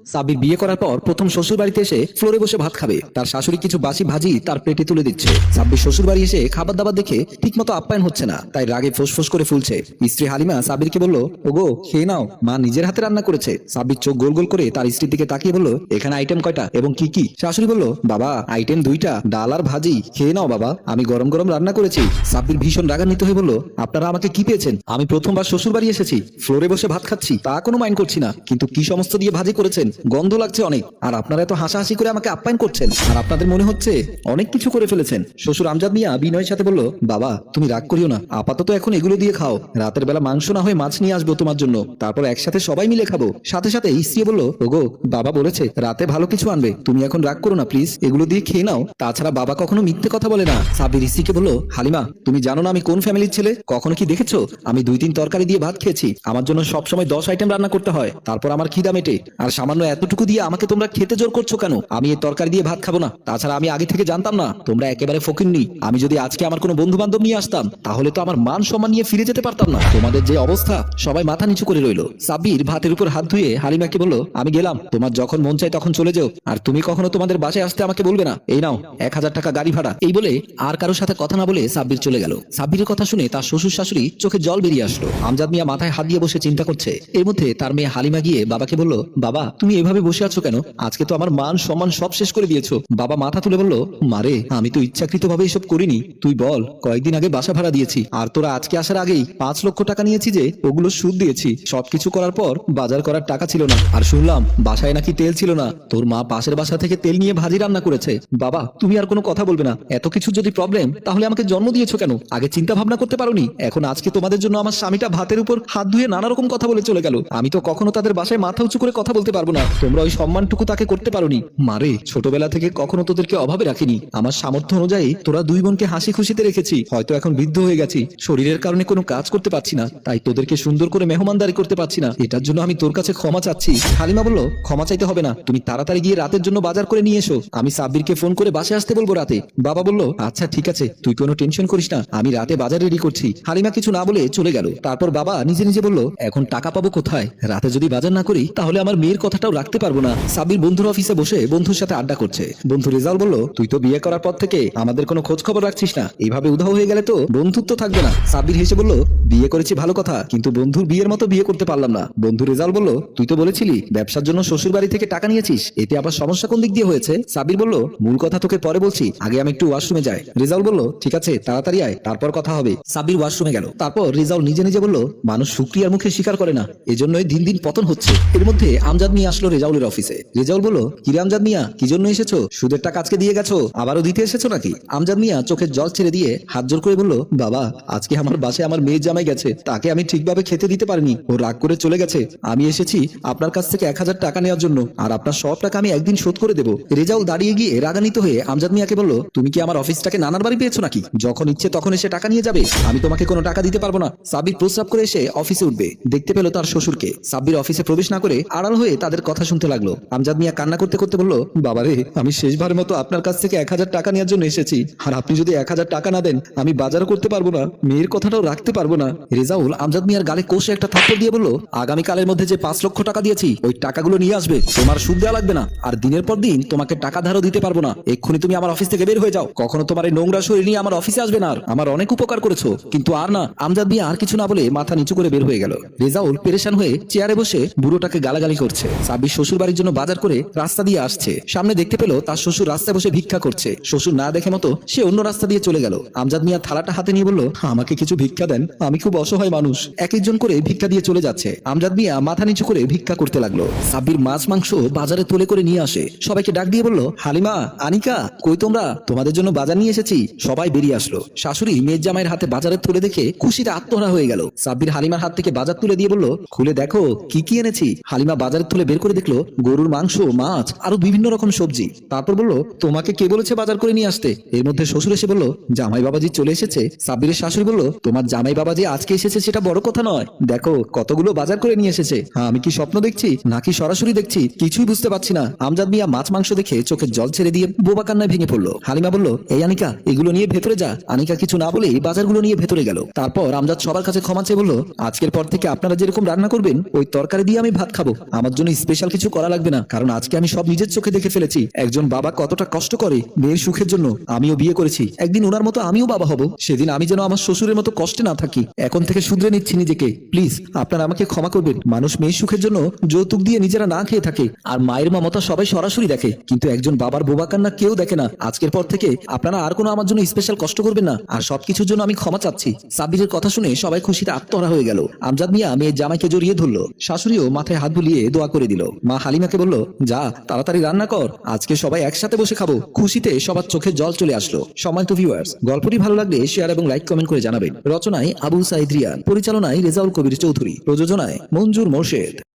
সাব্বির বিয়ে করার পর প্রথম শ্বশুর বাড়িতে এসে ফ্লোরে বসে ভাত খাবে। তার শাশুড়ি কিছু বাসি ভাজি তার প্লেটে তুলে দিচ্ছে। সাব্বির শ্বশুর বাড়ি এসে খাবার দাবার দেখে ঠিকমতো আপ্যায়ন হচ্ছে না, তাই রাগে ফোঁস করে ফুলছে। স্ত্রী হালিমা সাব্বিরকে বলল, ওগো খেয়ে নাও, মা নিজের হাতে রান্না করেছে। সাব্বির চোখ গোল গোল করে তার স্ত্রীর দিকে তাকিয়ে বলল, এখানে আইটেম কয়টা এবং কি কি? শাশুড়ি বলল, বাবা আইটেম 2টা, ডাল আর ভাজি, খেয়ে নাও বাবা, আমি গরম গরম রান্না করেছি। সাব্বির ভীষণ রাগান্বিত হয়ে বলল, আপনারা আমাকে কি পেয়েছেন? আমি প্রথমবার শ্বশুর বাড়ি এসেছি, ফ্লোরে বসে ভাত খাচ্ছি, তা কোনো মাইন্ড করছি না, কিন্তু কি সমস্ত দিয়ে ভাজি করেছেন, গন্ধ লাগছে অনেক, আর আপনারা এত হাসাহাসি করে আমাকে আপ্যায়ন করছেন, আর আপনাদের মনে হচ্ছে অনেক কিছু করে ফেলেছেন। শ্বশুর আমজাদ মিয়া বিনয়ের সাথে বলল, বাবা তুমি রাগ করিও না, আপাতত এখন এগুলো দিয়ে খাও, রাতের বেলা মাংস না হয়ে মাছ নিয়ে আসবো তোমার জন্য, তারপর একসাথে সবাই মিলে খাবো। সাথে সাথে স্ত্রী বলল, ওগো বাবা বলেছে রাতে ভালো কিছু আনবে, তুমি এখন রাগ করো না প্লিজ, এগুলো দিয়ে খেয়ে নাও, তাছাড়া বাবা কখনো মিথ্যে কথা বলে না। সাব্বির স্ত্রীকে বলল, হালিমা তুমি জানো না আমি কোন ফ্যামিলির ছেলে? কখনো কি দেখেছো আমি 2-3 তরকারি দিয়ে ভাত খেয়েছি? আমার জন্য সবসময় 10 আইটেম রান্না করতে হয়, তারপর আমার খিদা মেটে, আর সামান্য এতটুকু দিয়ে আমাকে তোমরা খেতে জোর করছো কেন? আমি এই তরকারি দিয়ে ভাত খাবো না, তাছাড়া আমি আগে থেকে জানতাম না তোমরা একেবারে ফকিন্নি। আমি যদি আজকে আমার কোনো বন্ধু বান্ধব নিয়ে আসতাম তাহলে তো আমার মান সম্মান নিয়ে ফিরে যেতে পারতাম না। তোমাদের যে অবস্থা, সবাই মাথা নিচু করে রইলো। সাব্বির ভাতের উপর হাত ধুয়ে হালিমাকে বলল, আমি গেলাম, তোমার যখন মন চাই তখন চলে যাও, আর তুমি কখনো তোমাদের বাসায় আসতে আমাকে বলবে না। এই নাও 1000 টাকা গাড়ি ভাড়া। এই বলে আর কারোর সাথে কথা না বলে সাব্বির চলে গেল। সাব্বিরের কথা শুনে তার শ্বশুর শাশুড়ি চোখে জল বেরিয়ে আসলো। আমজাদ মিয়া মাথায় হাত দিয়ে বসে চিন্তা করছে। এর মধ্যে তার মেয়ে হালিমা গিয়ে বাবাকে বলল, বাবা তুমি এভাবে বসে আছো কেন? আজকে তো আমার মান সম্মান সব শেষ করে দিয়েছো। বাবা মাথা তুলে বলল, মারে আমি তো ইচ্ছাকৃত ভাবে এসব করিনি, তুই বল কয়েকদিন আগে বাসা ভাড়া দিয়েছি, আর তোরা আজকে আসার আগেই 5 লক্ষ টাকা নিয়েছি, যে ওগুলো সুদ দিয়েছি। সবকিছু করার পর বাজার করার টাকা ছিল না, আর শুনলাম বাসায় নাকি তেল ছিল না, তোর মা পাশের বাসা থেকে তেল নিয়ে ভাজি রান্না করেছে। বাবা তুমি আর কোনো কথা বলবে না, এত কিছু যদি প্রবলেম তাহলে আমাকে জন্ম দিয়েছো কেন? আগে চিন্তা ভাবনা করতে পারোনি? এখন আজকে তোমাদের জন্য আমার স্বামীটা ভাতের উপর হাত ধুয়ে নানা রকম কথা বলে চলে গেল, আমি তো কখনো তাদের বাসায় মাথা উঁচু করে কথা বলতে পারবো না। তোমরা ওই সম্মানটুকু তাকে করতে পারোনি। মারে ছোটবেলা থেকে কখনো তোদেরকে অভাবে রাখিনি, আমার সামর্থ্য অনুযায়ী তোরা 2 বোনকে হাসি খুশিতে রেখেছি। হয়তো এখন বৃদ্ধ হয়ে গেছি, শরীরের কারণে কোনো কাজ করতে পারছি না, তাই তোদেরকে সুন্দর করে মেহমানদারি করতে পারছি না, এটার জন্য আমি তোর কাছে ক্ষমা চাচ্ছি। হালিমা বলল, ক্ষমা চাইতে হবে না, তুমি তাড়াতাড়ি গিয়ে রাতের জন্য বাজার করে নিয়ে এসো, আমি সাব্বিরকে ফোন করে বাসায় আসতে বলবো রাতে। বাবা বলল, আচ্ছা ঠিক আছে, তুই কোনো টেনশন করিস না, আমি রাতে বাজার রেডি করছি। হালিমা কিছু না বলে চলে গেল। তারপর বাবা নিজে নিজে বলল, এখন টাকা পাবো কোথায়? রাতে যদি বাজার না করি তাহলে আমার মেয়ের কথাটাও রাখতে পারবো না। সাব্বির বন্ধুর অফিসে বসে বন্ধুর সাথে আড্ডা করছে। বন্ধু রেজাল বলল, তুই তো বিয়ে করার পর থেকে আমাদের কোনো খোঁজ খবর রাখছিস না, এইভাবে উধাও হয়ে গেলে তো বন্ধুত্ব থাকবে না। সাব্বির হেসে বলল, বিয়ে করেছি ভালো কথা, কিন্তু বন্ধুর বিয়ের মতো বিয়ে করতে পারলাম না। বন্ধু রেজাল বলল, তুই তো বলেছিলি ব্যবসার জন্য শ্বশুর বাড়ি থেকে টাকা নিয়েছিস, এতে আবার সমস্যা কোন দিক দিয়ে হয়েছে? সাব্বির বলল, মূল কথা তোকে পরে বলছি, আগে আমি একটু ওয়াশরুমে যাই। রেজাল বলল, ঠিক আছে তাড়াতাড়ি আয়, তারপর কথা হবে। সাব্বির ওয়াশরুমে গেল। তারপর রেজাল নিজে নিজে বলল, মানুষ শুকরিয়ার মুখে স্বীকার করে না, এজন্যই দিন দিন পতন হচ্ছে। এর মধ্যে আমজাদ মিয়া আসলো রেজাউলের অফিসে। রেজাউল বলল, কিরে আমজাদ মিয়া, কি জন্য এসেছো? সুদের টাকা আজকে দিয়ে গেছো, আবারও দিতে এসেছো নাকি? আমজাদ মিয়া চোখের জল ছেড়ে দিয়ে হাত জোর করে বলল, বাবা আজকে আমার বাসায় আমার মেয়ে জামাই গেছে, তাকে আমি ঠিকভাবে খেতে দিতে পারিনি, ও রাগ করে চলে গেছে। আমি এসেছি আপনার কাছ থেকে 1000 টাকা নেওয়ার জন্য, আর আপনার সব টাকা আমি একদিন শোধ করে দেবো। রেজাউল দাঁড়িয়ে গিয়ে রাগান্বিত হয়ে আমজাদ মিয়াকে বলল, তুমি কি আমার অফিসটাকে নানার বাড়ি পেয়েছো নাকি? যখন ইচ্ছে তখন এসে টাকা নিয়ে যাবে, আমি তোমাকে কোনো টাকা দিতে পারবো না। সাব্বির প্রস্রাব করে এসে অফিসে উঠবে, দেখতে পেল তার শ্বশুরকে। সাব্বির অফিসে প্রবেশ না করে আড়াল হয়ে তাদের কথা শুনতে লাগলো। আমজাদ মিয়া কান্না করতে করতে বলল, বাবারে আমি শেষবারের মতো আপনার কাছ থেকে 1000 টাকা নেওয়ার জন্য এসেছি, আর আপনি যদি 1000 টাকা না দেন আমি বাজারও করতে পারবো না, মেয়ের কথাটাও রাখতে পারবো না। রেজাউল আমজাদ মিয়ার গালে কষে একটা থাপ্পড় দিয়ে বলল, আগামীকালের মধ্যে যে 5 লক্ষ টাকা দিয়েছি ওই টাকাগুলো নিয়ে আসবে, তোমার সুদ দেওয়া লাগবে না, আর দিনের পর দিন তোমাকে টাকা ধারও দিতে পারবো না। এক্ষুনি তুমি আমার অফিস থেকে বের হয়ে যাও, কখনো তোমার এই নোংরা শরীর নিয়ে আমার অফিসে আসবে না। আর আমার অনেক উপকার করেছো, কিন্তু আর না। আমজাদ মিয়া আর কিছু না বলে মাথা নিচু করে বের হয়ে গেল। রেজাউল পেরেশান হয়ে চেয়ারে বসে বুড়োটাকে গালাগালি করছে। সাব্বির শ্বশুর বাড়ির জন্য বাজার করে রাস্তা দিয়ে আসছে, সামনে দেখতে পেল তার শ্বশুর রাস্তায় বসে ভিক্ষা করছে। শ্বশুর না দেখে মতো সে অন্য রাস্তা দিয়ে চলে গেল। আমজাদ মিয়া থালাটা হাতে নিয়ে বলল, আমাকে কিছু ভিক্ষা দেন, আমি খুব অসহায় মানুষ। এক একজন করে ভিক্ষা দিয়ে চলে যাচ্ছে। আমজাদ মিয়া মাথা নিচু করে ভিক্ষা করতে লাগলো। সাব্বির মাছ মাংস বাজারে তুলে করে নিয়ে আসে, সবাইকে ডাক দিয়ে বলল, হালিমা, আনিকা, কই তোমরা? তোমাদের জন্য বাজার নিয়ে এসেছি। সবাই বেরিয়ে আসলো। শাশুড়ি মেয়ের জামাইয়ের হাতে বাজারে তুলে দেখে খুশিতে আত্মহারা হয়ে গেল। সাব্বির হালিমার হাত থেকে বাজার তুলে দিয়ে বলল, খুলে দেখো কি কি এনেছি। হালিমা বাজারে তুলে বের করে দেখলো গরুর মাংস, মাছ, আরো বিভিন্ন রকম সবজি। তারপর বলল, তোমাকে কে বলেছে বাজার করে নিয়ে আসতে? এর মধ্যে শ্বশুর এসে বলল, জামাই বাবাজি চলে এসেছে। সাব্বিরের শাশুড়ি বলল, তোমার জামাই বাবাজি আজকে এসেছে সেটা বড় কথা নয়, দেখো কতগুলো বাজার করে নিয়ে এসেছে। আমি কি স্বপ্ন দেখছি নাকি সরাসরি দেখছি কিছুই বুঝতে পারছি না। আমজাদ মিয়া মাছ মাংস দেখে চোখের জল ছেড়ে দিয়ে বোবা কান্নায় ভেঙে পড়লো। হালিমা বলল, এই আনিকা, এগুলো নিয়ে ভেতরে যা। আনিকা কিছু না বলেই বাজারগুলো নিয়ে ভেতরে গেল। তারপর আমজাদ সবার কাছে ক্ষমা চেয়ে বলল, আজকের পর থেকে আপনারা যেরকম রান্না করবেন ওই তরকারি দিয়ে আমি ভাত খাবো, আমার জন্য স্পেশাল কিছু করা লাগবে না, কারণ আজকে আমি সব নিজের চোখে দেখে ফেলেছি একজন বাবা কতটা কষ্ট করে মেয়ের সুখের জন্য। আমিও বিয়ে করেছি, একদিন ওনার মতো আমিও বাবা হব, সেদিন আমি যেন আমার শ্বশুরের মতো কষ্টে না থাকি। এখন থেকে শুধরে নিচ্ছি নিজেকে, প্লিজ আপনারা আমাকে ক্ষমা করবেন। মানুষ মেয়ের সুখের জন্য যৌতুক দিয়ে নিজেরা না খেয়ে থাকে, আর মায়ের মমতা সবাই সরাসরি দেখে, কিন্তু একজন বাবার বোবা কান্না কেউ দেখে না। আজকের পর থেকে আপনারা আর কোনো আমার জন্য স্পেশাল কষ্ট করবেন না, আর সবকিছুর জন্য আমি ক্ষমা চাচ্ছি। সাব্বিরের কথা শুনে সবাই খুশিতে আত্মহারা হয়ে গেল। আমজাদ মিয়া মেয়ের জামাইকে জড়িয়ে ধরলো, শাশুড়িও মাথায় হাত বুলিয়ে দোয়া করে দিল। মা হালিমাকে বলল, যা তাড়াতাড়ি রান্না কর, আজকে সবাই একসাথে বসে খাবো। খুশিতে সবার চোখে জল চলে আসলো। সম্মানিত ভিউয়ার্স, গল্পটি ভালো লাগলে শেয়ার এবং লাইক কমেন্ট করে জানাবেন। রচনায় আবু সাইদ রিয়ান, পরিচালনায় রেজাউল কবির চৌধুরী, প্রযোজনায় মঞ্জুর মোর্শেদ।